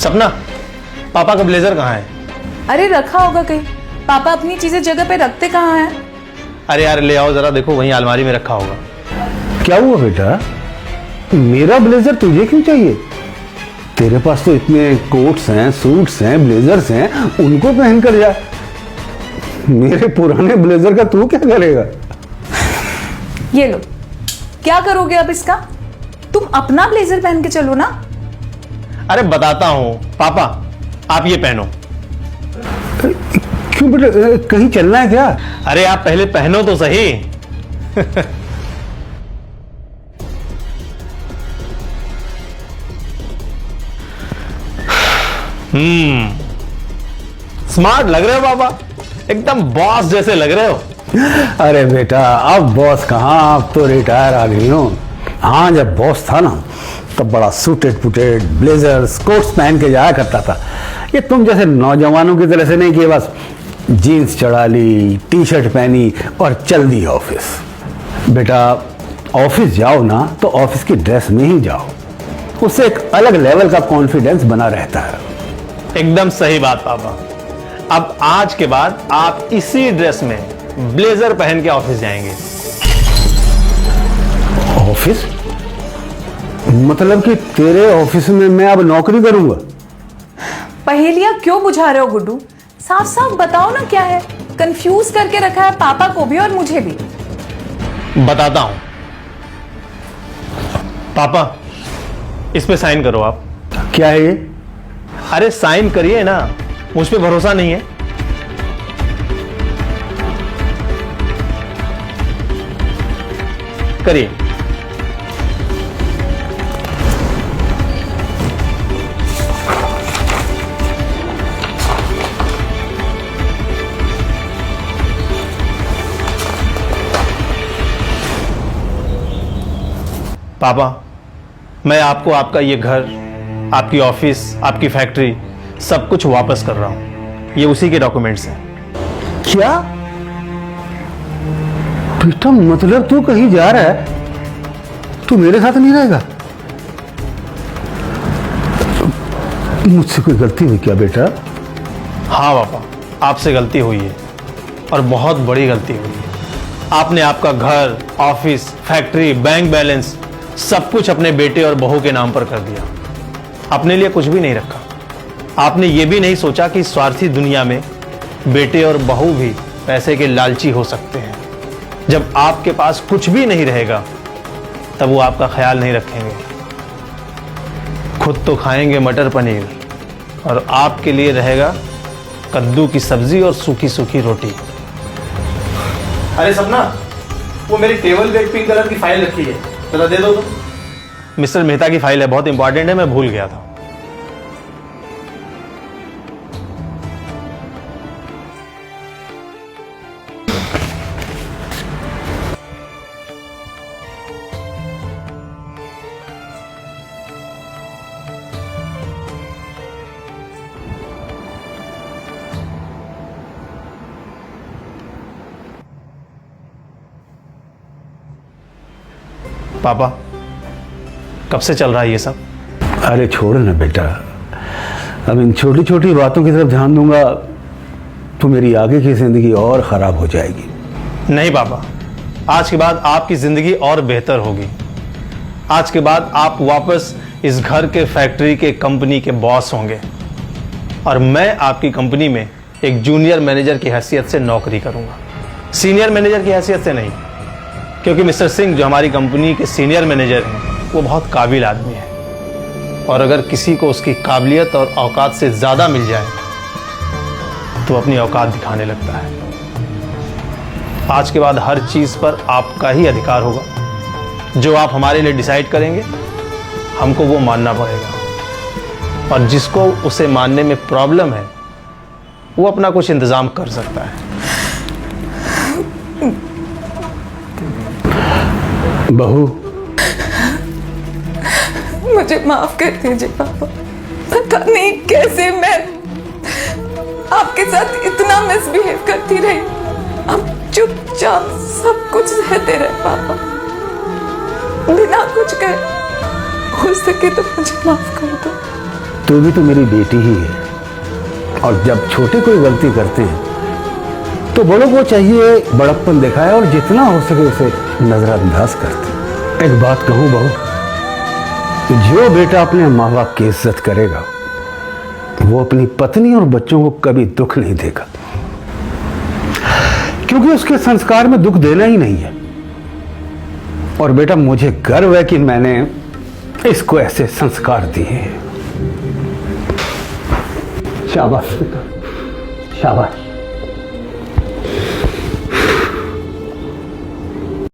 सपना, पापा का ब्लेजर कहाँ है? अरे रखा होगा कहीं। पापा अपनी चीजें जगह पे रखते कहाँ हैं? अरे यार ले आओ जरा, देखो वहीं अलमारी में रखा होगा। क्या हुआ बेटा, मेरा ब्लेजर तुझे क्यों चाहिए? तेरे पास तो इतने कोट्स हैं, सूट्स हैं, ब्लेजर्स हैं, उनको पहन कर जा। मेरे पुराने ब्लेजर का तू क्या करेगा? ये लो, क्या करोगे अब इसका? तुम अपना ब्लेजर पहन के चलो ना। अरे बताता हूँ पापा, आप ये पहनो। क्यों बेटा, कहीं चलना है क्या? अरे आप पहले पहनो तो सही। स्मार्ट लग रहे हो पापा, एकदम बॉस जैसे लग रहे हो। अरे बेटा, अब बॉस कहाँ, अब तो रिटायर आ गई हूँ। हाँ, जब बॉस था ना तब बड़ा सूटेड पुटेड ब्लेजर्स कोट्स पहन के जाया करता था। ये तुम जैसे नौजवानों की तरह से नहीं कि बस जीन्स चढ़ा ली, टी शर्ट पहनी और चल दी ऑफिस। बेटा, ऑफिस जाओ ना तो ऑफिस की ड्रेस में ही जाओ, उससे एक अलग लेवल का कॉन्फिडेंस बना रहता है। एकदम सही बात पापा। अब आज के बाद आप इसी ड्रेस में ब्लेजर पहन के ऑफिस जाएंगे। ऑफिस? मतलब कि तेरे ऑफिस में मैं अब नौकरी करूंगा? पहेलियां क्यों बुझा रहे हो गुड्डू? साफ साफ बताओ ना क्या है। कंफ्यूज करके रखा है पापा को भी और मुझे भी। बताता हूं पापा, इस पे साइन करो आप। क्या है ये? अरे साइन करिए ना, मुझ पे भरोसा नहीं है? करिए। पापा, मैं आपको आपका ये घर, आपकी ऑफिस, आपकी फैक्ट्री सब कुछ वापस कर रहा हूं। ये उसी के डॉक्यूमेंट्स हैं। क्या बेटा, मतलब तू कहीं जा रहा है? तू मेरे साथ नहीं रहेगा? मुझसे कोई गलती हुई क्या बेटा? हाँ पापा, आपसे गलती हुई है और बहुत बड़ी गलती हुई है। आपने आपका घर, ऑफिस, फैक्ट्री, बैंक बैलेंस सब कुछ अपने बेटे और बहू के नाम पर कर दिया। अपने लिए कुछ भी नहीं रखा। आपने ये भी नहीं सोचा कि स्वार्थी दुनिया में बेटे और बहू भी पैसे के लालची हो सकते हैं। जब आपके पास कुछ भी नहीं रहेगा तब वो आपका ख्याल नहीं रखेंगे। खुद तो खाएंगे मटर पनीर और आपके लिए रहेगा कद्दू की सब्जी और सूखी सूखी रोटी। अरे सपना, वो मेरी टेबल पे पिंक कलर की फाइल रखी है, जरा दे दो तो। मिस्टर मेहता की फाइल है, बहुत इंपॉर्टेंट है, मैं भूल गया था। पापा, कब से चल रहा है ये सब? अरे छोड़ ना बेटा, अब इन छोटी छोटी बातों की तरफ ध्यान दूंगा तो मेरी आगे की जिंदगी और खराब हो जाएगी। नहीं पापा, आज के बाद आपकी जिंदगी और बेहतर होगी। आज के बाद आप वापस इस घर के, फैक्ट्री के, कंपनी के बॉस होंगे और मैं आपकी कंपनी में एक जूनियर मैनेजर की हैसियत से नौकरी करूंगा, सीनियर मैनेजर की हैसियत से नहीं। क्योंकि मिस्टर सिंह जो हमारी कंपनी के सीनियर मैनेजर हैं, वो बहुत काबिल आदमी है और अगर किसी को उसकी काबिलियत और औकात से ज़्यादा मिल जाए तो अपनी औकात दिखाने लगता है। आज के बाद हर चीज़ पर आपका ही अधिकार होगा। जो आप हमारे लिए डिसाइड करेंगे हमको वो मानना पड़ेगा और जिसको उसे मानने में प्रॉब्लम है वो अपना कुछ इंतज़ाम कर सकता है। बहू, मुझे माफ कर दीजिए पापा। पता नहीं कैसे मैं आपके साथ इतना मिसबिहेव करती रही। अब चुपचाप सब कुछ सहते रहे पापा, बिना कुछ कहे। हो सके तो मुझे माफ कर दो। तू भी तो मेरी बेटी ही है, और जब छोटे कोई गलती करते हैं तो बड़ों को चाहिए बड़प्पन दिखाए और जितना हो सके उसे नजरअंदाज करते। एक बात कहूं बहू, जो बेटा अपने माँ बाप की इज्जत करेगा वो अपनी पत्नी और बच्चों को कभी दुख नहीं देगा, क्योंकि उसके संस्कार में दुख देना ही नहीं है। और बेटा मुझे गर्व है कि मैंने इसको ऐसे संस्कार दिए। शाबाश बेटा, शाबाश।